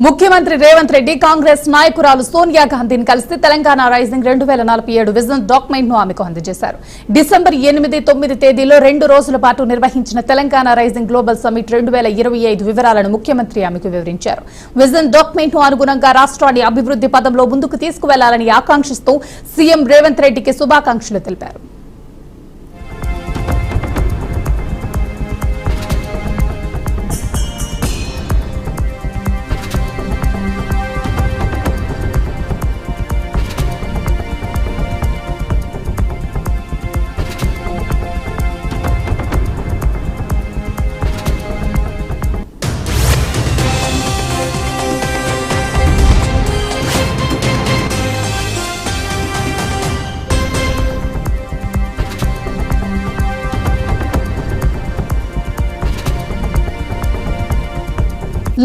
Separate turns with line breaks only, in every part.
ముఖ్యమంత్రి రేవంత్ రెడ్డి కాంగ్రెస్ నాయకురాలు సోనియా గాంధీని కలిసి తెలంగాణ రైజింగ్ 2047 విజన్ డాక్యుమెంట్ ను ఆమెకు అందజేశారు. డిసెంబర్ 8, 9 తేదీలో 2 రోజుల పాటు నిర్వహించిన తెలంగాణ రైజింగ్ గ్లోబల్ సమ్మిట్ 2025 వివరాలను ముఖ్యమంత్రి ఆమెకు వివరించారు. విజన్ డాక్యుమెంట్ ను అనుగుణంగా రాష్ట్రాన్ని అభివృద్ధి పదంలో ముందుకు తీసుకువెళ్లాలని ఆకాంక్షిస్తూ సీఎం రేవంత్ రెడ్డికి శుభాకాంక్షలు తెలిపారు.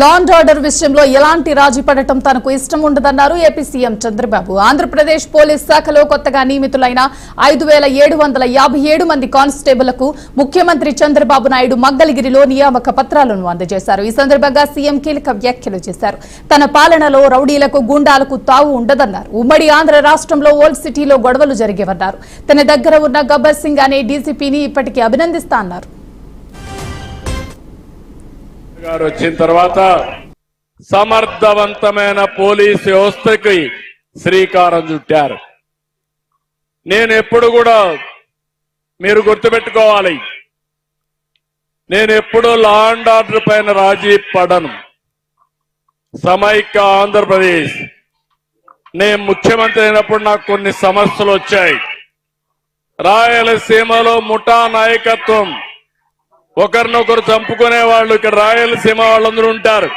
లా అండ్ ఆర్డర్ విషయంలో ఎలాంటి రాజీ పడటం తనకు ఇష్టం ఉండదన్నారు AP CM Chandrababu. Andhra Pradesh police శాఖలో కొత్తగా నియమితులైన 5757 మంది కానిస్టేబుళ్లకు ముఖ్యమంత్రి చంద్రబాబు నాయుడు మంగళగిరిలో నియామక పత్రాలను అందజేశారు. ఈ సందర్భంగా సీఎం కీలక వ్యాఖ్యలు చేశారు. తన పాలనలో రౌడీలకు గుండాలకు తావు ఉండదన్నారు. ఉమ్మడి ఆంధ్ర రాష్ట్రంలో ఓల్డ్ సిటీలో గొడవలు జరిగేవన్నారు. తన దగ్గర ఉన్న గబ్బర్ సింగ్ అనే డీసీపీని ఇప్పటికీ అభినందిస్తా అన్నారు.
వచ్చిన తర్వాత సమర్థవంతమైన పోలీస్ వ్యవస్థకి శ్రీకారం చుట్టారు. నేను ఎప్పుడు కూడా మీరు గుర్తుపెట్టుకోవాలి, నేను ఎప్పుడు లా అండ్ ఆర్డర్ పైన రాజీ పడను. సమైక్య ఆంధ్రప్రదేశ్ నేను ముఖ్యమంత్రి అయినప్పుడు నాకు కొన్ని సమస్యలు వచ్చాయి. రాయలసీమలో ముఠా నాయకత్వం, ఒకరినొకరు చంపుకునే వాళ్ళు ఇక్కడ రాయలసీమ వాళ్ళందరూ ఉంటారు.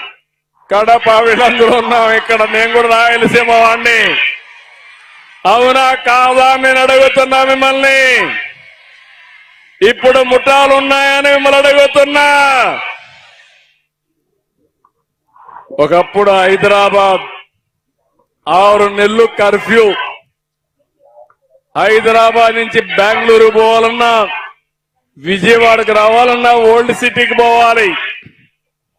కడప వీళ్ళందరూ ఉన్నాం ఇక్కడ. నేను కూడా రాయలసీమ వాడిని. అవునా కాదా నేను అడుగుతున్నా మిమ్మల్ని. ఇప్పుడు ముఠాలు ఉన్నాయని మిమ్మల్ని అడుగుతున్నా. ఒకప్పుడు హైదరాబాద్ 6 నెలలు కర్ఫ్యూ. హైదరాబాద్ నుంచి బెంగళూరు పోవాలన్నా, విజయవాడకు రావాలన్నా ఓల్డ్ సిటీకి పోవాలి.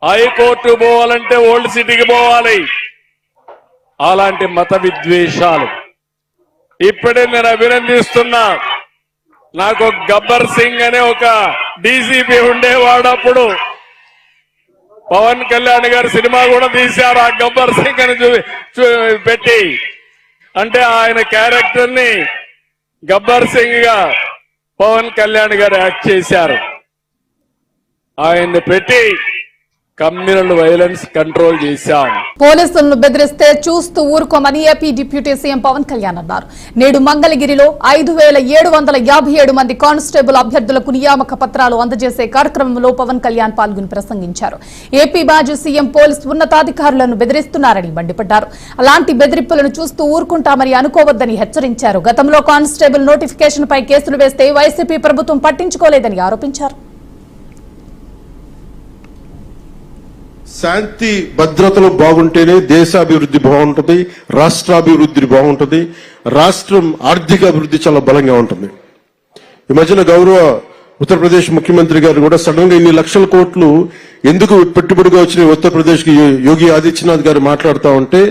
హైకోర్టు పోవాలంటే ఓల్డ్ సిటీకి పోవాలి. అలాంటి మత విద్వేషాలు ఇప్పుడే నేను అభినందిస్తున్నా. నాకు గబ్బర్ సింగ్ అనే ఒక డీసీపీ ఉండేవాడు. అప్పుడు పవన్ కళ్యాణ్ గారు సినిమా కూడా తీశారు ఆ గబ్బర్ సింగ్ అని పెట్టి. అంటే ఆయన క్యారెక్టర్ ని గబ్బర్ సింగ్ గా పవన్ కళ్యాణ్ గారు యాక్ట్ చేశారు. ఆయన్ని పెట్టి కమ్యూనల్ వైలెన్స్ కంట్రోల్ చేశాం.
పోలీసులను బెదిరిస్తే చూస్తూ ఊరుకోమని AP deputy CM Pawan Kalyan అన్నారు. నేడు మంగళగిరిలో 5757 మంది కానిస్టేబుల్ అభ్యర్థులకు నియామక పత్రాలు అందజేసే కార్యక్రమంలో పవన్ కళ్యాణ్ పాల్గొని ప్రసంగించారు. ఏపీ మాజీ సీఎం పోలీసు ఉన్నతాధికారులను బెదిరిస్తున్నారని మండిపడ్డారు. అలాంటి బెదిరింపులను చూస్తూ ఊరుకుంటామని అనుకోవద్దని హెచ్చరించారు. గతంలో కానిస్టేబుల్ నోటిఫికేషన్ పై కేసులు వేస్తే వైసీపీ ప్రభుత్వం పట్టించుకోలేదని ఆరోపించారు.
శాంతి భద్రతలు బాగుంటేనే దేశాభివృద్ధి బాగుంటుంది, రాష్ట్రాభివృద్ధి బాగుంటుంది, రాష్ట్రం ఆర్థిక అభివృద్ధి చాలా బలంగా ఉంటుంది. ఈ మధ్యన గౌరవ ఉత్తరప్రదేశ్ ముఖ్యమంత్రి గారు కూడా సడన్ గా ఇన్ని లక్షల కోట్లు ఎందుకు పెట్టుబడిగా వచ్చిన ఉత్తరప్రదేశ్ కి యోగి ఆదిత్యనాథ్ గారు మాట్లాడుతూ ఉంటే,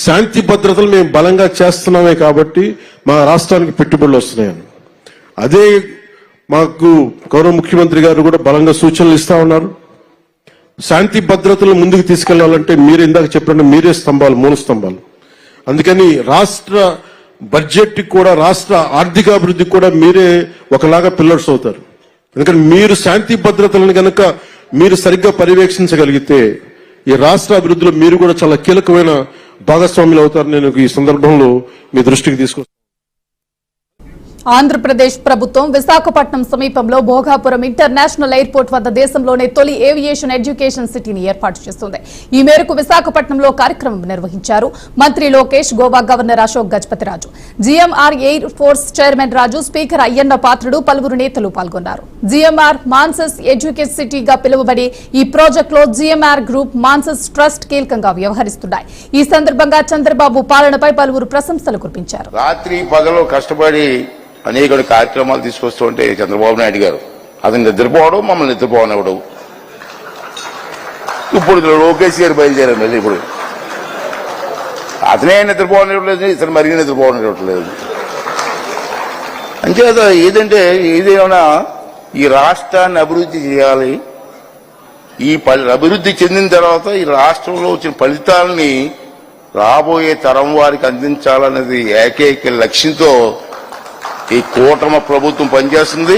శాంతి భద్రతలు మేము బలంగా చేస్తున్నామే కాబట్టి మా రాష్ట్రానికి పెట్టుబడులు వస్తున్నాయని. అదే మాకు గౌరవ ముఖ్యమంత్రి గారు కూడా బలంగా సూచనలు ఇస్తా ఉన్నారు. శాంతి భద్రతలు ముందుకు తీసుకెళ్లాలంటే మీరు ఇందాక చెప్పినట్టు మీరే స్తంభాలు, మూల స్తంభాలు. అందుకని రాష్ట్ర బడ్జెట్ కూడా, రాష్ట్ర ఆర్థికాభివృద్ధికి కూడా మీరే ఒకలాగా పిల్లర్స్ అవుతారు. ఎందుకంటే మీరు శాంతి భద్రతలను కనుక మీరు సరిగ్గా పర్యవేక్షించగలిగితే ఈ రాష్ట్ర అభివృద్ధిలో మీరు కూడా చాలా కీలకమైన భాగస్వాములు అవుతారు. నేను ఈ సందర్భంలో మీ దృష్టికి తీసుకొస్తాను.
ఆంధ్రప్రదేశ్ ప్రభుత్వం విశాఖపట్నం సమీపంలో భోగాపురం ఇంటర్నేషనల్ ఎయిర్పోర్ట్ వద్ద దేశంలోనే తొలి ఏవియేషన్ ఎడ్యుకేషన్ సిటీని ఏర్పాటు చేస్తుంది. ఈ మేరకు విశాఖపట్నంలో కార్యక్రమం నిర్వహించారు మంత్రి Lokesh, Goa governor Ashok Gajapathiraju, GMR air force chairman Raju, speaker Ayyanna Patrudu, పలువురు నేతలు పాల్గొన్నారు. జీఎంఆర్ మాన్సస్ ఎడ్యుకేషన్ సిటీగా పిలువబడే ఈ ప్రాజెక్టులో జీఎంఆర్ గ్రూప్, మాన్సస్ ట్రస్ట్ కీలకంగా వ్యవహరిస్తున్నాయి. ఈ సందర్భంగా చంద్రబాబు పాలనపై పలువురు ప్రశంసలు కురిపించారు.
రాత్రి పగలు కష్టపడి అనేక కార్యక్రమాలు తీసుకొస్తూ ఉంటే చంద్రబాబు నాయుడు గారు అతను నిద్రపోవడం, మమ్మల్ని నిద్రపోవనివ్వడం. ఇప్పుడు లోకేష్ గారు బయలుదేరారు. మళ్ళీ ఇప్పుడు అతనే నిద్రపోవట్లేదు, ఇతను మరీ నిద్రపోవట్లేదు. అంచేత ఏదంటే ఏదేమైనా ఈ రాష్ట్రాన్ని అభివృద్ధి చేయాలి. ఈ అభివృద్ధి చెందిన తర్వాత ఈ రాష్ట్రంలో వచ్చిన ఫలితాలని రాబోయే తరం వారికి అందించాలనేది ఏకైక లక్ష్యంతో ఈ కూటమి ప్రభుత్వం పనిచేస్తుంది.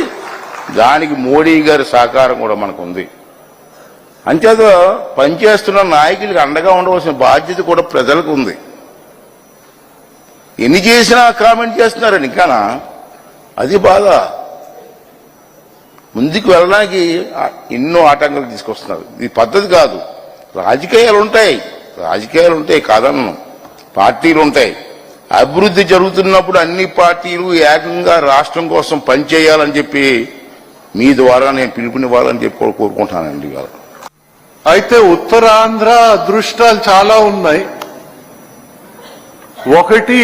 దానికి మోడీ గారి సహకారం కూడా మనకు ఉంది. అంచేత పనిచేస్తున్న నాయకులకు అండగా ఉండవలసిన బాధ్యత కూడా ప్రజలకు ఉంది. ఎన్ని చేసినా కామెంట్ చేస్తున్నారని ఇంకానా, అది బాధ. ముందుకు వెళ్ళడానికి ఎన్నో ఆటంకాలు తీసుకొస్తున్నారు. ఇది పద్ధతి కాదు. రాజకీయాలు ఉంటాయి కాదన్ను, పార్టీలు ఉంటాయి. అభివృద్ధి జరుగుతున్నప్పుడు అన్ని పార్టీలు ఏకంగా రాష్ట్రం కోసం పనిచేయాలని చెప్పి మీ ద్వారా నేను పిలుపునివ్వాలని చెప్పి కోరుకుంటానండి. ఇవాళ
అయితే ఉత్తరాంధ్ర అదృష్టాలు చాలా ఉన్నాయి. ఒకటి,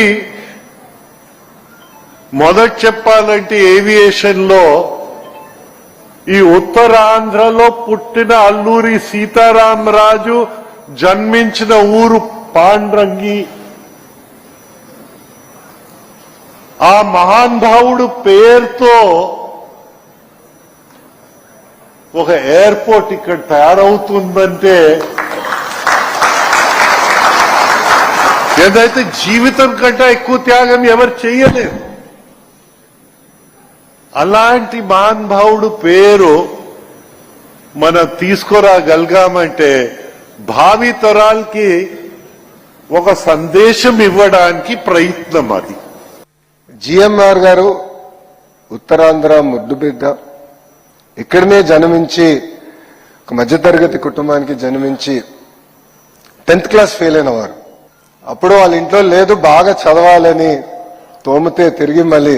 మొదట చెప్పాలంటే ఏవియేషన్ లో ఈ ఉత్తరాంధ్రలో పుట్టిన అల్లూరి సీతారామరాజు జన్మించిన ఊరు పాండ్రంగి. ఆ మహానుభావుడు పేరుతో ఒక ఎయిర్పోర్ట్ ఇక్కడ తయారవుతుందంటే ఏదైతే జీవితం కంటే ఎక్కువ త్యాగం ఎవరు చేయలేరు. అలాంటి మహానుభావుడు పేరు మనం తీసుకురాగలిగామంటే భావి తరాలకి ఒక సందేశం ఇవ్వడానికి ప్రయత్నం అది.
జిఎంఆర్ గారు ఉత్తరాంధ్ర ముద్దుబిడ్డ, ఇక్కడనే జన్మించి ఒక మధ్యతరగతి కుటుంబానికి జన్మించి 10th క్లాస్ ఫెయిల్ అయిన వారు. అప్పుడు వాళ్ళ ఇంట్లో లేదు, బాగా చదవాలని తోమితే తిరిగి మళ్ళీ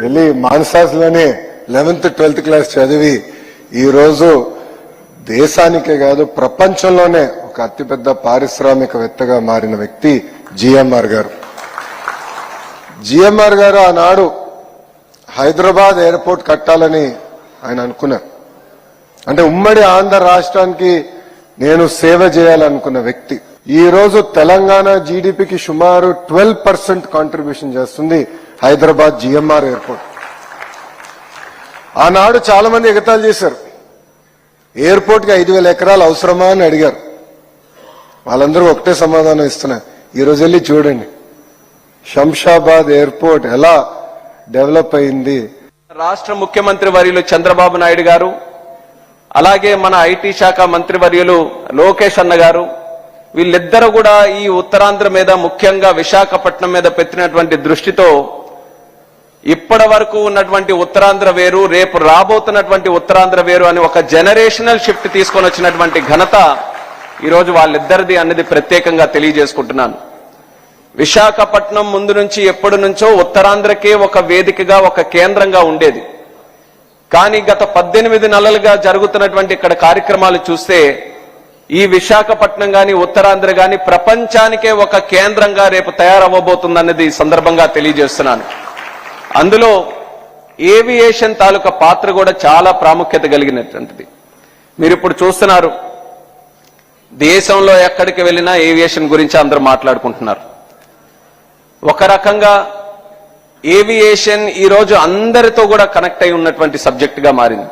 వెళ్ళి మాన్సాస్లోనే 11th 12th క్లాస్ చదివి ఈరోజు దేశానికే కాదు ప్రపంచంలోనే ఒక అతిపెద్ద పారిశ్రామికవేత్తగా మారిన వ్యక్తి జిఎంఆర్ గారు. జిఎంఆర్ గారు ఆనాడు హైదరాబాద్ ఎయిర్పోర్ట్ కట్టాలని ఆయన అనుకున్నారు. అంటే ఉమ్మడి ఆంధ్ర రాష్ట్రానికి నేను సేవ చేయాలనుకున్న వ్యక్తి. ఈ రోజు తెలంగాణ జీడిపికి సుమారు 12% కాంట్రిబ్యూషన్ చేస్తుంది హైదరాబాద్ జిఎంఆర్ ఎయిర్పోర్ట్. ఆనాడు చాలా మంది ఎగతాళి చేశారు, ఎయిర్పోర్ట్ కి 5,000 ఎకరాలు అవసరమా అని అడిగారు. వాళ్ళందరూ ఒకటే సమాధానం ఇస్తున్నారు. ఈ రోజు వెళ్ళి చూడండి శంషాబాద్ ఎయిర్పోర్ట్ ఎలా డెవలప్ అయింది.
రాష్ట్ర ముఖ్యమంత్రి వర్యులు చంద్రబాబు నాయుడు గారు, అలాగే మన ఐటీ శాఖ మంత్రి వర్యులు లోకేష్ అన్న గారు, వీళ్ళిద్దరూ కూడా ఈ ఉత్తరాంధ్ర మీద, ముఖ్యంగా విశాఖపట్నం మీద పెట్టినటువంటి దృష్టితో ఇప్పటి వరకు ఉన్నటువంటి ఉత్తరాంధ్ర వేరు, రేపు రాబోతున్నటువంటి ఉత్తరాంధ్ర వేరు అని ఒక జనరేషనల్ షిఫ్ట్ తీసుకొని వచ్చినటువంటి ఘనత ఈరోజు వాళ్ళిద్దరిది అన్నది ప్రత్యేకంగా తెలియజేసుకుంటున్నాను. విశాఖపట్నం ముందు నుంచి ఎప్పటి నుంచో ఉత్తరాంధ్రకే ఒక వేదికగా, ఒక కేంద్రంగా ఉండేది. కానీ గత 18 నెలలుగా జరుగుతున్నటువంటి ఇక్కడ కార్యక్రమాలు చూస్తే ఈ విశాఖపట్నం గాని ఉత్తరాంధ్ర గాని ప్రపంచానికే ఒక కేంద్రంగా రేపు తయారవ్వబోతుందన్నది ఈ సందర్భంగా తెలియజేస్తున్నాను. అందులో ఏవియేషన్ తాలూకా పాత్ర కూడా చాలా ప్రాముఖ్యత కలిగినటువంటిది. మీరు ఇప్పుడు చూస్తున్నారు, దేశంలో ఎక్కడికి వెళ్ళినా ఏవియేషన్ గురించి అందరూ మాట్లాడుకుంటున్నారు. ఒక రకంగా ఏవియేషన్ ఈరోజు అందరితో కూడా కనెక్ట్ అయి ఉన్నటువంటి సబ్జెక్ట్ గా మారింది.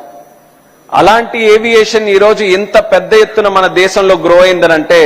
అలాంటి ఏవియేషన్ ఈరోజు ఇంత పెద్ద ఎత్తున మన దేశంలో గ్రో అయిందనంటే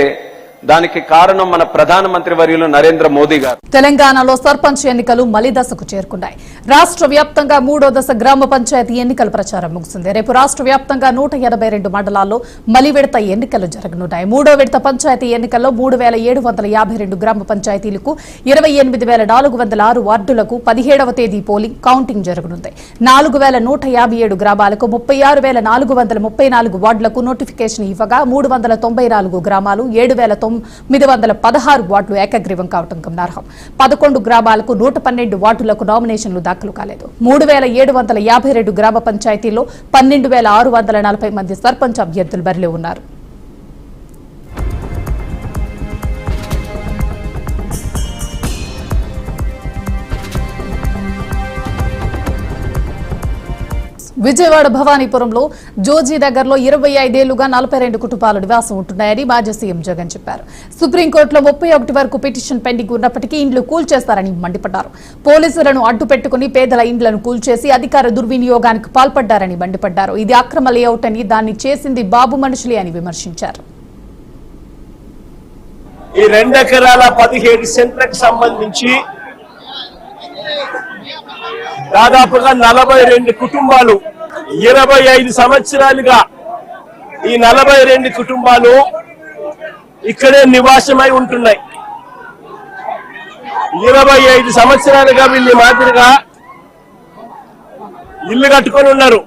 దానికి కారణం మన ప్రధానమంత్రి వర్యులు నరేంద్ర మోదీ గారు.
తెలంగాణలో సర్పంచ్ ఎన్నికలు మలి దశకు చేరుకున్నాయి. రాష్ట్ర వ్యాప్తంగా 3వ దశ గ్రామ పంచాయతీ ఎన్నికల ప్రచారం ముగిసింది. రేపు రాష్ట్ర వ్యాప్తంగా 182 మండలాల్లో మలి విడత ఎన్నికలు జరగనున్నాయి. 3వ విడత పంచాయతీ ఎన్నికల్లో 3,752 గ్రామ పంచాయతీలకు 28,406 వార్డులకు 17వ తేదీ పోలింగ్ కౌంటింగ్ జరగనుంది. 4,157 గ్రామాలకు 36,434 వార్డులకు నోటిఫికేషన్ ఇవ్వగా 394 గ్రామాలు 7,916 వార్డులు ఏకగ్రీవం కావడం గమనార్హం. 11 గ్రామాలకు 112 వార్డులకు నామినేషన్లు దాఖలు కాలేదు. 3,752 గ్రామ పంచాయతీల్లో 12,640 మంది సర్పంచ్ అభ్యర్థులు బరిలో ఉన్నారు. విజయవాడ భవానీపురంలో జోజీ నగర్లో 25 ఏళ్లుగా 42 కుటుంబాలు నివాసం ఉంటున్నాయని మాజీ సీఎం జగన్ చెప్పారు. సుప్రీంకోర్టులో 31 వరకు పిటిషన్ పెండింగ్ ఉన్నప్పటికీ ఇండ్లు కూల్చేస్తారని మండిపడ్డారు. పోలీసులను అడ్డు పెట్టుకుని పేదల ఇండ్లను కూల్చేసి అధికార దుర్వినియోగానికి పాల్పడ్డారని మండిపడ్డారు. ఇది అక్రమ లేఅవుట్ అని, దాన్ని చేసింది బాబు మనుషులే అని విమర్శించారు.
ఈ 2 ఎకరాల 17 సెంట్లకు సంబంధించి దాదాపుగా 42 కుటుంబాలు 25 సంవత్సరాలుగా ఈ 42 కుటుంబాలు ఇక్కడే నివాసమై ఉంటున్నాయి. 25 సంవత్సరాలుగా వీళ్ళు మాదిరిగా ఇల్లు కట్టుకొని ఉన్నారు.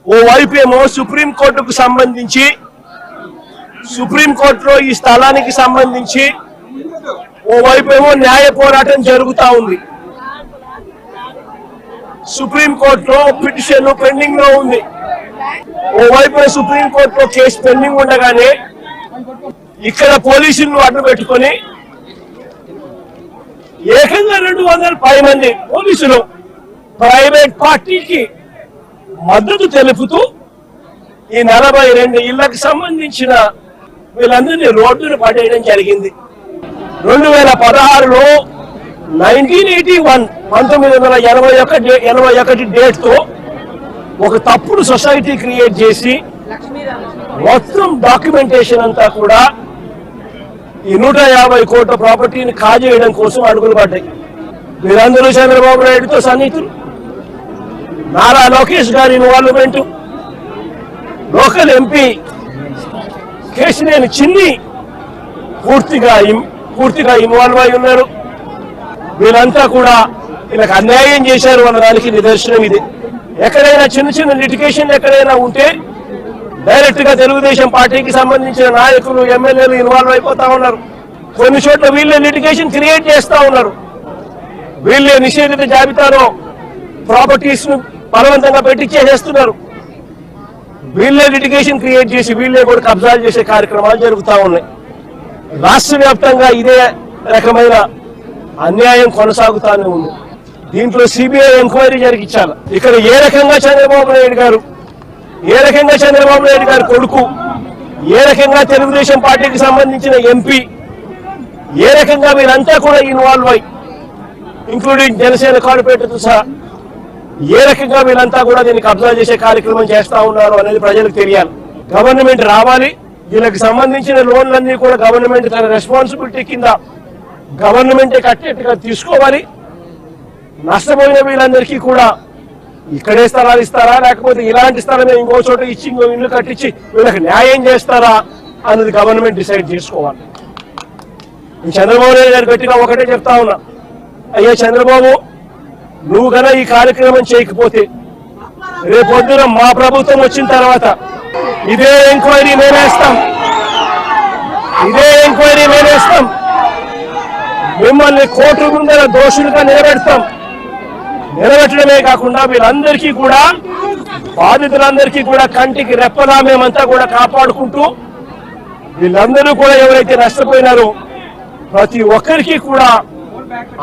ఓవైపేమో సుప్రీంకోర్టుకు సంబంధించి సుప్రీంకోర్టులో ఈ స్థలానికి సంబంధించి ఓవైపేమో న్యాయ పోరాటం జరుగుతా ఉంది. సుప్రీంకోర్టులో పిటిషన్ పెండింగ్ లో ఉంది. ఓవైపు సుప్రీంకోర్టులో కేసు పెండింగ్ ఉండగానే ఇక్కడ పోలీసులను అడ్డు పెట్టుకొని ఏకంగా 210 మంది పోలీసులు ప్రైవేట్ పార్టీకి మద్దతు తెలుపుతూ ఈ 42 ఇళ్లకు సంబంధించిన వీళ్ళందరినీ రోడ్డును పడేయడం జరిగింది. 2016లో 1981 డేట్ తో ఒక తప్పుడు సొసైటీ క్రియేట్ చేసి మొత్తం డాక్యుమెంటేషన్ అంతా కూడా ఈ 150 కోట్ల ప్రాపర్టీని కాజేయడం కోసం అడుగులు పడ్డాయి. వీరందరూ చంద్రబాబు నాయుడుతో సన్నిహితులు. నారా లోకేష్ గారి ఇన్వాల్వ్మెంట్, లోకల్ ఎంపీ కేశినేని చిన్ని పూర్తిగా ఇన్వాల్వ్ అయి ఉన్నారు. వీళ్ళంతా కూడా వీళ్ళకి అన్యాయం చేశారు అన్న దానికి నిదర్శనం ఇది. ఎక్కడైనా చిన్న లిటిగేషన్ ఎక్కడైనా ఉంటే డైరెక్ట్ గా తెలుగుదేశం పార్టీకి సంబంధించిన నాయకులు, ఎమ్మెల్యేలు ఇన్వాల్వ్ అయిపోతా ఉన్నారు. కొన్ని చోట్ల వీళ్ళే లిటిగేషన్ క్రియేట్ చేస్తా ఉన్నారు. వీళ్ళే నిషేధిత జాబితాలో ప్రాపర్టీస్ ను బలవంతంగా పెట్టించేసేస్తున్నారు. వీళ్ళే లిటిగేషన్ క్రియేట్ చేసి వీళ్ళే కూడా కబ్జాలు చేసే కార్యక్రమాలు జరుగుతూ ఉన్నాయి. రాష్ట్ర వ్యాప్తంగా ఇదే రకమైన అన్యాయం కొనసాగుతానే ఉంది. దీంట్లో సిబిఐ ఎంక్వైరీ జరిగించాలి. ఇక్కడ ఏ రకంగా చంద్రబాబు నాయుడు గారు కొడుకు, ఏ రకంగా తెలుగుదేశం పార్టీకి సంబంధించిన ఎంపీ, ఏ రకంగా వీరంతా కూడా ఇన్వాల్వ్ అయి ఇంక్లూడింగ్ జనసేన కార్పొరేటర్తో సహా ఏ రకంగా వీళ్ళంతా కూడా దీన్ని కబ్జా చేసే కార్యక్రమం చేస్తా ఉన్నారు అనేది ప్రజలకు తెలియాలి. గవర్నమెంట్ రావాలి. వీళ్ళకి సంబంధించిన లోన్లన్నీ కూడా గవర్నమెంట్ తన రెస్పాన్సిబిలిటీ కింద గవర్నమెంటే కట్టేట్టుగా తీసుకోవాలి. నష్టపోయిన వీళ్ళందరికీ కూడా ఇక్కడే స్థలాలు ఇస్తారా, లేకపోతే ఇలాంటి స్థలమే ఇంకో చోట ఇచ్చి ఇంకో ఇల్లు కట్టించి వీళ్ళకి న్యాయం చేస్తారా అన్నది గవర్నమెంట్ డిసైడ్ చేసుకోవాలి. చంద్రబాబు నాయుడు గారు గట్టిగా ఒకటే చెప్తా ఉన్నా, అయ్యా చంద్రబాబు, నువ్వు కన్నా ఈ కార్యక్రమం చేయకపోతే రేపొద్దున మా ప్రభుత్వం వచ్చిన తర్వాత ఇదే ఎంక్వైరీ మేమేస్తాం. మిమ్మల్ని కోర్టు ముందర దోషులుగా నిలబెట్టడమే కాకుండా వీళ్ళందరికీ కూడా, బాధితులందరికీ కూడా కంటికి రెప్పలా మేమంతా కూడా కాపాడుకుంటూ వీళ్ళందరూ కూడా ఎవరైతే నష్టపోయినారో ప్రతి ఒక్కరికి కూడా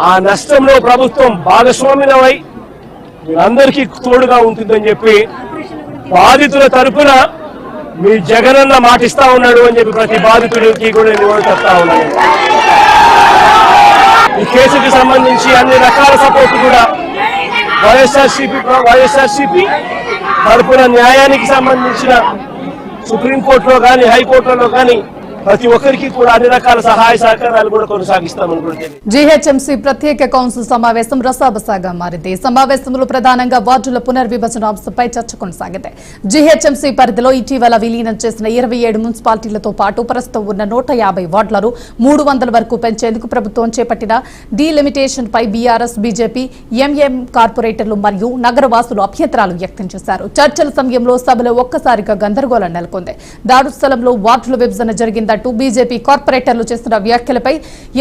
ఆ నష్టంలో ప్రభుత్వం భాగస్వామ్యమై వీళ్ళందరికీ తోడుగా ఉంటుందని చెప్పి బాధితుల తరఫున మీ జగనన్న మాటిస్తా ఉన్నాడు అని చెప్పి ప్రతి బాధితుడికి కూడా నేను చెప్తా ఉన్నాను. ఈ కేసుకి సంబంధించి అన్ని రకాల సపోర్ట్ కూడా వైఎస్ఆర్సీపీ తరఫున న్యాయానికి సంబంధించిన సుప్రీంకోర్టులో కానీ, హైకోర్టులో కానీ ప్రతి ఒక్కరికి కూడా అన్ని రకాల సహాయ సహకారాలు కూడా కొనసాగిస్తామని.
జీహెచ్ఎంసీ ప్రత్యేక కౌన్సిల్ సమావేశం రసాబసాగా మారింది. ఈ సమావేశంలో ప్రధానంగా వార్డుల పునర్విభజన అంశంపై చర్చ కొనసాగింది. జీహెచ్ఎంసీ పరిధిలో ఇటీవల విలీనం చేసిన 27 మున్సిపాలిటీలతో పాటు ప్రస్తుతం ఉన్న 150 వార్డులను 300 వరకు పెంచేందుకు ప్రభుత్వం చేపట్టిన డీలిమిటేషన్ పై బీఆర్ఎస్, బీజేపీ, ఎంఎం కార్పొరేటర్లు మరియు నగరవాసులు అభ్యంతరాలు వ్యక్తం చేశారు. చర్చల సమయంలో సభలో ఒక్కసారిగా గందరగోళం నెలకొంది. దాడు స్థలంలో వార్డుల విభజన జరిగిందంటూ బీజేపీ కార్పొరేటర్లు చేస్తున్న వ్యాఖ్యలపై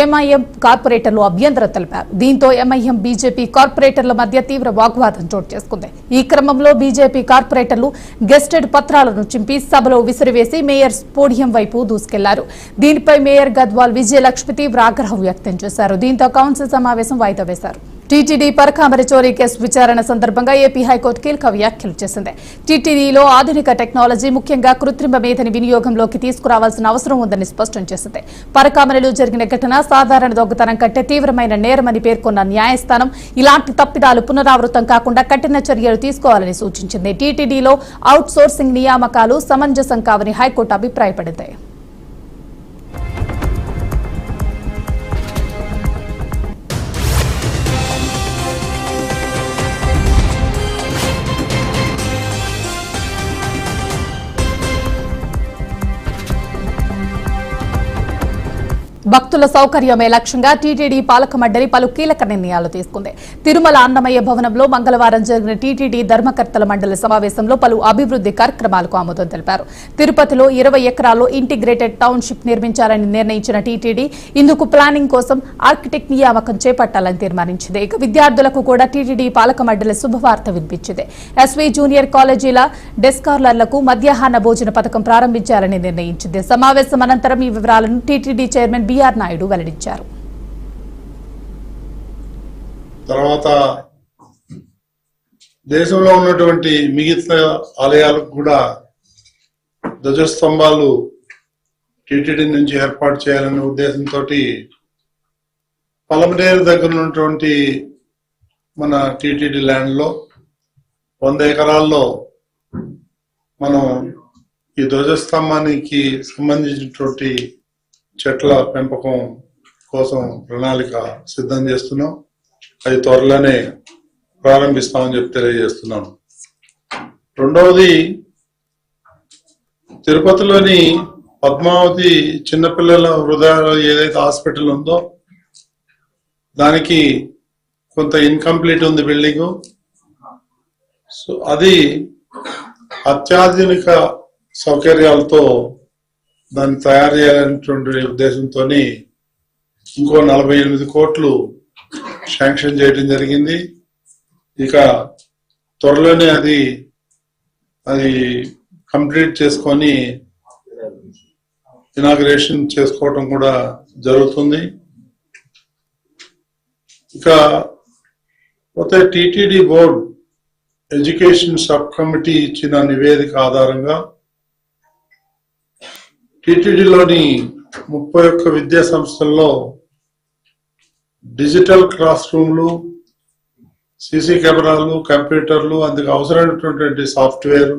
ఎంఐఎం కార్పొరేటర్లు అభ్యంతరం తెలిపారు. దీంతో ఎంఐఎం, బీజేపీ కార్పొరేటర్ల మధ్య తీవ్ర వాగ్వాదం చోటు చేసుకుంది. ఈ క్రమంలో బీజేపీ కార్పొరేటర్లు గెస్టెడ్ పత్రాలను చింపి సభలో విసిరివేసి మేయర్ పోడియం వైపు దూసుకెళ్లారు. దీనిపై మేయర్ గద్వాల్ విజయలక్ష్మి తీవ్ర ఆగ్రహం వ్యక్తం చేశారు. దీంతో కౌన్సిల్ సమావేశం వాయిదా వేశారు. టీటీడీ పరకామరి చోరీ కేసు విచారణ సందర్భంగా ఏపీ హైకోర్టు కీలక వ్యాఖ్యలు చేసింది. టీటీడీలో ఆధునిక టెక్నాలజీ ముఖ్యంగా కృత్రిమ మేధని వినియోగంలోకి తీసుకురావాల్సిన అవసరం ఉందని స్పష్టం చేసింది. పరకామరిలో జరిగిన ఘటన సాధారణ దొంగతనం కంటే తీవ్రమైన నేరమని పేర్కొన్న న్యాయస్థానం ఇలాంటి తప్పిదాలు పునరావృతం కాకుండా కఠిన చర్యలు తీసుకోవాలని సూచించింది. టీటీడీలో అవుట్ సోర్సింగ్ నియామకాలు సమంజసం కావని హైకోర్టు అభిప్రాయపడింది. భక్తుల సౌకర్యమే లక్ష్యంగా టీటీడీ పాలక మండలి పలు కీలక నిర్ణయాలు తీసుకుంది. తిరుమల అన్నమయ్య భవనంలో మంగళవారం జరిగిన టీటీడీ ధర్మకర్తల మండలి సమావేశంలో పలు అభివృద్ధి కార్యక్రమాలకు ఆమోదం తెలిపారు. తిరుపతిలో 20 ఎకరాల్లో ఇంటిగ్రేటెడ్ టౌన్షిప్ నిర్మించాలని నిర్ణయించిన టీటీడీ ఇందుకు ప్లానింగ్ కోసం ఆర్కిటెక్ట్ నియామకం చేపట్టాలని తీర్మానించింది. ఇక విద్యార్థులకు కూడా టీటీడీ పాలక మండలి శుభవార్త వినిపించింది. ఎస్వీ జూనియర్ కాలేజీల డెస్కాలర్లకు మధ్యాహ్న భోజన పథకం ప్రారంభించాలని నిర్ణయించింది. సమావేశం అనంతరం ఈ వివరాలను టీటీడీ చైర్మన్ బిఆర్ నాయుడు వెల్లడించారు.
తర్వాత దేశంలో ఉన్నటువంటి మిగతా ఆలయాలకు కూడా ధ్వజస్తంభాలు టీటీడీ నుంచి ఏర్పాటు చేయాలనే ఉద్దేశంతో పలమనేరు దగ్గర ఉన్నటువంటి మన టీటీడీ ల్యాండ్ లో 100 ఎకరాల్లో మనం ఈ ధ్వజస్తంభానికి సంబంధించినటువంటి చెట్ల పెంపకం కోసం ప్రణాళిక సిద్ధం చేస్తున్నాం. అది త్వరలోనే ప్రారంభిస్తామని చెప్పి తెలియజేస్తున్నాం. రెండవది, తిరుపతిలోని పద్మావతి చిన్నపిల్లల హృదయాలు ఏదైతే హాస్పిటల్ ఉందో దానికి కొంత ఇన్కంప్లీట్ ఉంది బిల్డింగ్. సో అది అత్యాధునిక సౌకర్యాలతో దాన్ని తయారు చేయాలనేటువంటి ఉద్దేశంతో ఇంకో 48 కోట్లు శాంక్షన్ చేయడం జరిగింది. ఇక త్వరలోనే అది కంప్లీట్ చేసుకొని ఇనాగ్రేషన్ చేసుకోవటం కూడా జరుగుతుంది. ఇక పోతే TTD board education sub committee ఇచ్చిన నివేదిక ఆధారంగా టీటీడీలోని 31 విద్యా సంస్థల్లో డిజిటల్ క్లాస్ రూమ్లు, సీసీ కెమెరాలు, కంప్యూటర్లు, అందుకు అవసరమైనటువంటి సాఫ్ట్వేర్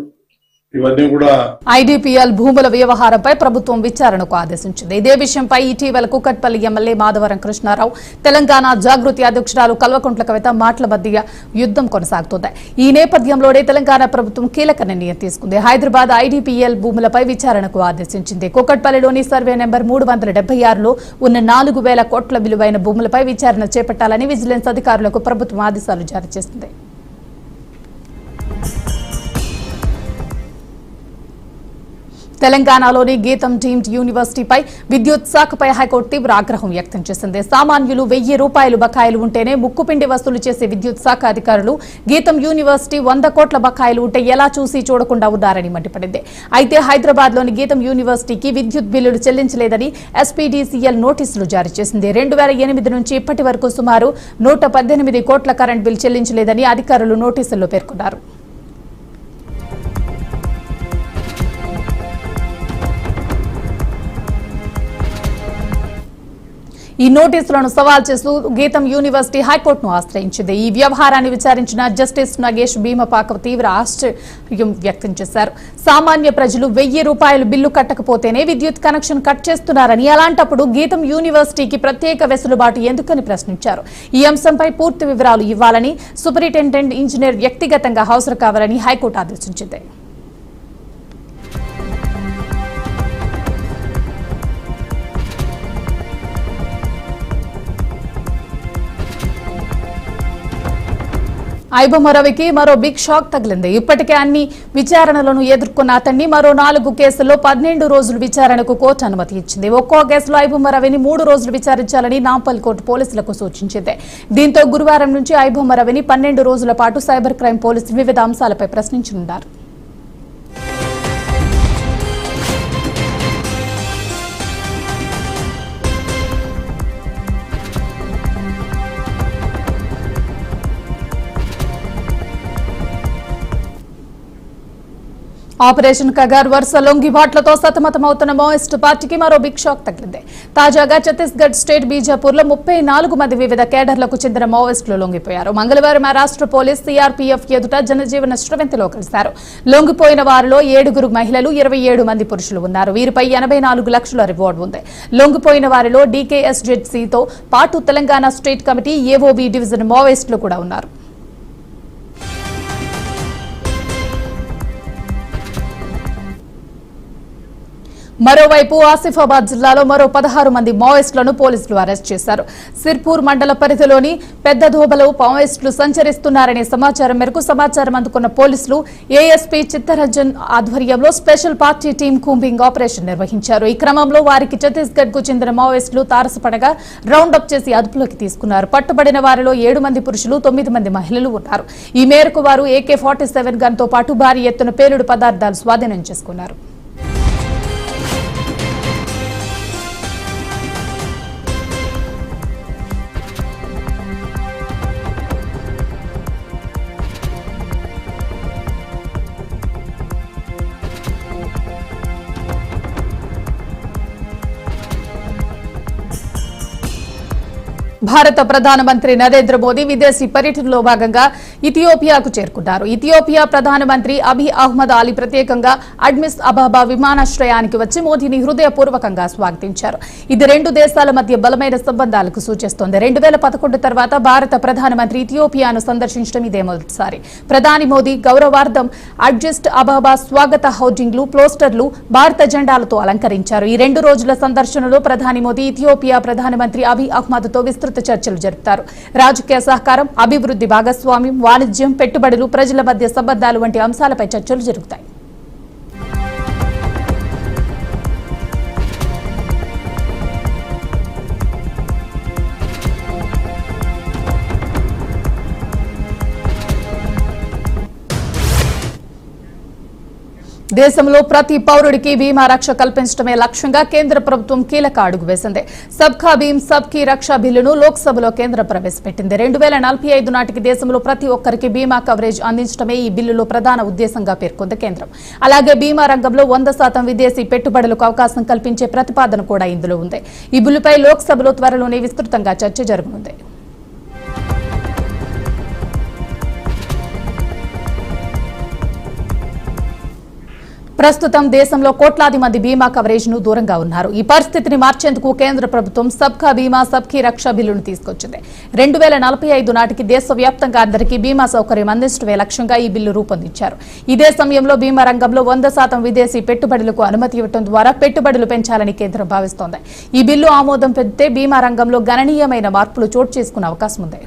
ఇవన్నీ కూడా
ఐడీపీఎల్ భూముల వ్యవహారంపై ప్రభుత్వం విచారణకు ఆదేశించింది. ఇదే విషయంపై ఇటీవల కుకట్పల్లి ఎమ్మెల్యే మాధవరం కృష్ణారావు, తెలంగాణ జాగృతి అధ్యక్షురాలు కల్వకుంట్ల కవిత మాటల మధ్య యుద్ధం కొనసాగుతోంది. ఈ నేపథ్యంలోనే తెలంగాణ ప్రభుత్వం కీలక నిర్ణయం తీసుకుంది. హైదరాబాద్ ఐడీపీఎల్ భూములపై విచారణకు ఆదేశించింది. కుకట్పల్లిలోని సర్వే నెంబర్ 376లో ఉన్న 4,000 కోట్ల విలువైన భూములపై విచారణ చేపట్టాలని విజిలెన్స్ అధికారులకు ప్రభుత్వం ఆదేశాలు జారీ చేసింది. తెలంగాణలోని గీతం డీమ్డ్ యూనివర్సిటీపై విద్యుత్ శాఖపై హైకోర్టు తీవ్ర ఆగ్రహం వ్యక్తం చేసింది. సామాన్యులు 1000 రూపాయలు బకాయిలు ఉంటేనే ముక్కుపిండి వసూలు చేసే విద్యుత్ శాఖ అధికారులు గీతం యూనివర్సిటీ 100 కోట్ల బకాయిలు ఉంటే ఎలా చూసి చూడకుండా ఉన్నారని మండిపడింది. అయితే హైదరాబాద్లోని గీతం యూనివర్సిటీకి విద్యుత్ బిల్లులు చెల్లించలేదని ఎస్పీడీసీఎల్ నోటీసులు జారీ చేసింది. 2008 నుంచి ఇప్పటి వరకు సుమారు 118 కోట్ల కరెంట్ బిల్ చెల్లించలేదని అధికారులు నోటీసుల్లో పేర్కొన్నారు. ఈ నోటీసులను సవాల్ చేస్తూ గీతం యూనివర్సిటీ హైకోర్టును ఆశ్రయించింది. ఈ వ్యవహారాన్ని విచారించిన జస్టిస్ నగేష్ భీమపాక తీవ్ర ఆశ్చర్యం వ్యక్తం చేశారు. సామాన్య ప్రజలు 1000 రూపాయలు బిల్లు కట్టకపోతేనే విద్యుత్ కనెక్షన్ కట్ చేస్తున్నారని, అలాంటప్పుడు గీతం యూనివర్సిటీకి ప్రత్యేక వెసులుబాటు ఎందుకని ప్రశ్నించారు. ఈ అంశంపై పూర్తి వివరాలు ఇవ్వాలని, సూపరింటెండెంట్ ఇంజనీర్ వ్యక్తిగతంగా హాజరు కావాలని హైకోర్టు ఆదేశించింది. ఐబొమ్మ రవికి మరో బిగ్ షాక్ తగిలింది. ఇప్పటికే అన్ని విచారణలను ఎదుర్కొన్న అతన్ని మరో 4 కేసుల్లో 12 రోజులు విచారణకు కోర్టు అనుమతి ఇచ్చింది. ఒక్కో కేసులో ఐబొమ్మ రవిని 3 రోజులు విచారించాలని నాంపల్ కోర్టు పోలీసులకు సూచించింది. దీంతో గురువారం నుంచి ఐబొమ్మ రవిని 12 రోజుల పాటు సైబర్ క్రైమ్ పోలీసులు వివిధ అంశాలపై ప్రశ్నించనున్నారు. ఆపరేషన్ కగార్ వరుస లొంగిబాట్లతో సతమతమవుతున్న మావోయిస్టు పార్టీకి మరో బిగ్ షాక్ తగిలింది. తాజాగా ఛత్తీస్గఢ్ స్టేట్ బీజాపూర్లో 34 మంది వివిధ కేడర్లకు చెందిన మావోయిస్టులు లొంగిపోయారు. మంగళవారం ఆ రాష్ట్ర పోలీస్ సిఆర్పీఎఫ్ ఎదుట జనజీవన స్రవంతిలో కలిశారు. లొంగిపోయిన వారిలో 7 మహిళలు, 27 మంది పురుషులు ఉన్నారు. వీరిపై 84 లక్షల రివార్డు ఉంది. లొంగిపోయిన వారిలో డీకేఎస్జెడ్సీతో పాటు Telangana state committee, AOB division మావోయిస్టులు కూడా ఉన్నారు. మరోవైపు ఆసిఫాబాద్ జిల్లాలో మరో 16 మంది మావోయిస్టులను పోలీసులు అరెస్ట్ చేశారు. సిర్పూర్ మండల పరిధిలోని పెద్ద దోబలో మావోయిస్టులు సంచరిస్తున్నారనే సమాచారం మేరకు సమాచారం అందుకున్న పోలీసులు ఏఎస్పీ చిత్తరంజన్ ఆధ్వర్యంలో special party team combing operation నిర్వహించారు. ఈ క్రమంలో వారికి ఛత్తీస్గఢ్ కు చెందిన మావోయిస్టులు తారసపడగా రౌండప్ చేసి అదుపులోకి తీసుకున్నారు. పట్టుబడిన వారిలో 7 మంది పురుషులు, 9 మంది మహిళలు ఉన్నారు. ఈ మేరకు వారు AK-47 గన్తో పాటు భారీ ఎత్తున పేలుడు పదార్థాలు స్వాధీనం చేసుకున్నారు. భారత ప్రధానమంత్రి నరేంద్ర మోదీ విదేశీ పర్యటనలో భాగంగా ఇథియోపియాకు చేరుకున్నారు. ఇథియోపియా ప్రధానమంత్రి అబీ అహ్మద్ అలీ ప్రత్యేకంగా అడ్మిస్ అబాబా విమానాశ్రయానికి వచ్చి మోదీని హృదయపూర్వకంగా స్వాగతించారు. ఇది 2 దేశాల మధ్య బలమైన సంబంధాలకు సూచిస్తోంది. 2011 తర్వాత భారత ప్రధానమంత్రి ఇథియోపియాను సందర్శించడం ఇదే మొదటిసారి. ప్రధాని మోదీ గౌరవార్థం అడ్జిస్ట్ అబాబా స్వాగత హోర్డింగ్లు, పోస్టర్లు భారత జెండాలతో అలంకరించారు. ఈ 2 రోజుల సందర్శనలో ప్రధాని మోదీ ఇథియోపియా ప్రధానమంత్రి అబీ అహ్మద్ తో విస్తృత చర్చలు జరుపుతారు. రాజకీయ సహకారం, అభివృద్ధి భాగస్వామ్యం, వాణిజ్యం, పెట్టుబడులు, ప్రజల మధ్య సంబంధాలు వంటి అంశాలపై చర్చలు జరుగుతాయి. దేశంలో ప్రతి పౌరుడికి బీమా రక్ష కల్పించడమే లక్ష్యంగా కేంద్ర ప్రభుత్వం కీలక అడుగు వేసింది. సబ్కా బీమ్ సబ్కీ రక్ష బిల్లును లోక్సభలో కేంద్రం ప్రవేశపెట్టింది. 2045 నాటికి దేశంలో ప్రతి ఒక్కరికి బీమా కవరేజ్ అందించడమే ఈ బిల్లులో ప్రధాన ఉద్దేశంగా పేర్కొంది కేంద్రం. అలాగే బీమా రంగంలో 100% విదేశీ పెట్టుబడులకు అవకాశం కల్పించే ప్రతిపాదన కూడా ఇందులో ఉంది. ఈ బిల్లుపై లోక్సభలో త్వరలోనే విస్తృతంగా చర్చ జరగనుంది. ప్రస్తుతం దేశంలో కోట్లాది మంది బీమా కవరేజ్ ను దూరంగా ఉన్నారు. ఈ పరిస్థితిని మార్చేందుకు కేంద్ర ప్రభుత్వం సబ్కా బీమా సబ్కీ రక్ష బిల్లును తీసుకొచ్చింది. 2045 నాటికి దేశవ్యాప్తంగా అందరికీ బీమా సౌకర్యం అందించడమే లక్ష్యంగా ఈ బిల్లు రూపొందించారు. ఇదే సమయంలో బీమా రంగంలో 100% విదేశీ పెట్టుబడులకు అనుమతి ఇవ్వడం ద్వారా పెట్టుబడులు పెంచాలని కేంద్రం భావిస్తోంది. ఈ బిల్లు ఆమోదం పెడితే బీమా రంగంలో గణనీయమైన మార్పులు చోటు చేసుకునే అవకాశం ఉంది.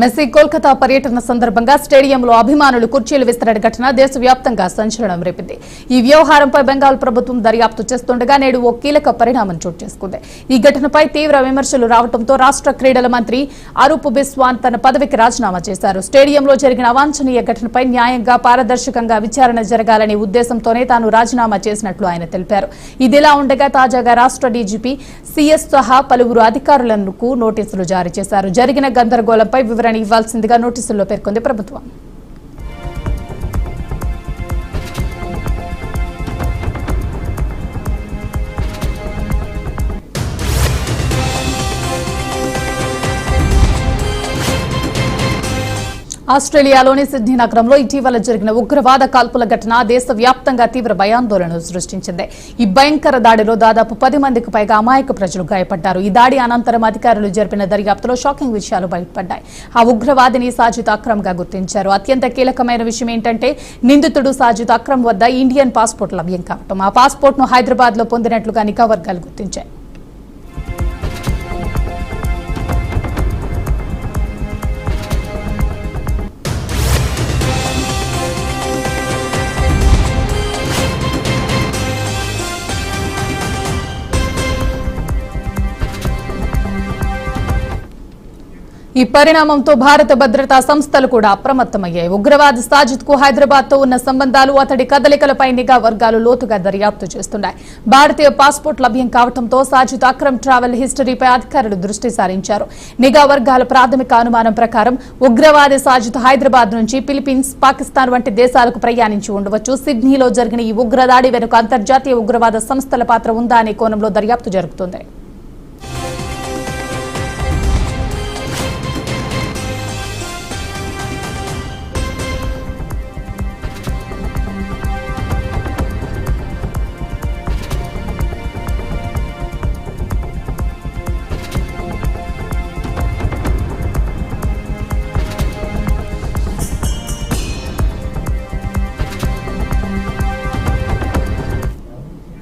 మెస్సీ కోల్కతా పర్యటన సందర్భంగా స్టేడియంలో అభిమానులు కుర్చీలు విస్తరణ ఘటన దేశవ్యాప్తంగా సంచలనం రేపింది. ఈ వ్యవహారంపై బెంగాల్ ప్రభుత్వం దర్యాప్తు చేస్తుండగా నేడు ఓ కీలక పరిణామం చోటు చేసుకుంది. ఈ ఘటనపై తీవ్ర విమర్శలు రావడంతో రాష్ట్ర క్రీడల మంత్రి అరూప్ బిస్వాన్ తన పదవికి రాజీనామా చేశారు. స్టేడియంలో జరిగిన అవాంఛనీయ ఘటనపై న్యాయంగా, పారదర్శకంగా విచారణ జరగాలనే ఉద్దేశంతోనే తాను రాజీనామా చేసినట్లు ఆయన తెలిపారు. ఇదిలా ఉండగా తాజాగా రాష్ట్ర డీజీపీ సీఎస్ సహా పలువురు అధికారులకు నోటీసులు జారీ చేశారు. జరిగిన గందరగోళంపై వివరణ ఇవ్వాల్సిందిగా నోటీసుల్లో పేర్కొంది ప్రభుత్వం. ఆస్ట్రేలియాలోని సిడ్నీ నగరంలో ఇటీవల జరిగిన ఉగ్రవాద కాల్పుల ఘటన దేశవ్యాప్తంగా తీవ్ర భయాందోళనను సృష్టించింది. ఈ భయంకర దాడిలో దాదాపు 10 మందికి పైగా అమాయక ప్రజలు గాయపడ్డారు. ఈ దాడి అనంతరం అధికారులు జరిపిన దర్యాప్తులో షాకింగ్ విషయాలు బయటపడ్డాయి. ఆ ఉగ్రవాదిని సాజిద్ అక్రమ్గా గుర్తించారు. అత్యంత కీలకమైన విషయం ఏంటంటే నిందితుడు సాజిద్ అక్రమ్ వద్ద ఇండియన్ పాస్పోర్ట్ లభ్యం కావటం. ఆ పాస్పోర్ట్ ను హైదరాబాద్ లో పొందినట్లుగా నిఘా వర్గాలు గుర్తించాయి. ఈ పరిణామంతో భారత భద్రతా సంస్థలు కూడా అప్రమత్తమయ్యాయి. ఉగ్రవాది సాజిద్ కు హైదరాబాద్ తో ఉన్న సంబంధాలు, అతడి కదలికలపై నిఘా వర్గాలు లోతుగా దర్యాప్తు చేస్తున్నాయి. భారతీయ పాస్పోర్ట్ లభ్యం కావడంతో సాజిద్ అక్రమ్ ట్రావెల్ హిస్టరీపై అధికారులు దృష్టి సారించారు. నిఘా వర్గాల ప్రాథమిక అనుమానం ప్రకారం ఉగ్రవాది సాజిద్ హైదరాబాద్ నుంచి ఫిలిప్పీన్స్, పాకిస్తాన్ వంటి దేశాలకు ప్రయాణించి ఉండవచ్చు. సిడ్నీలో జరిగిన ఈ ఉగ్రదాడి వెనుక అంతర్జాతీయ ఉగ్రవాద సంస్థల పాత్ర ఉందా అనే కోణంలో దర్యాప్తు జరుగుతోంది.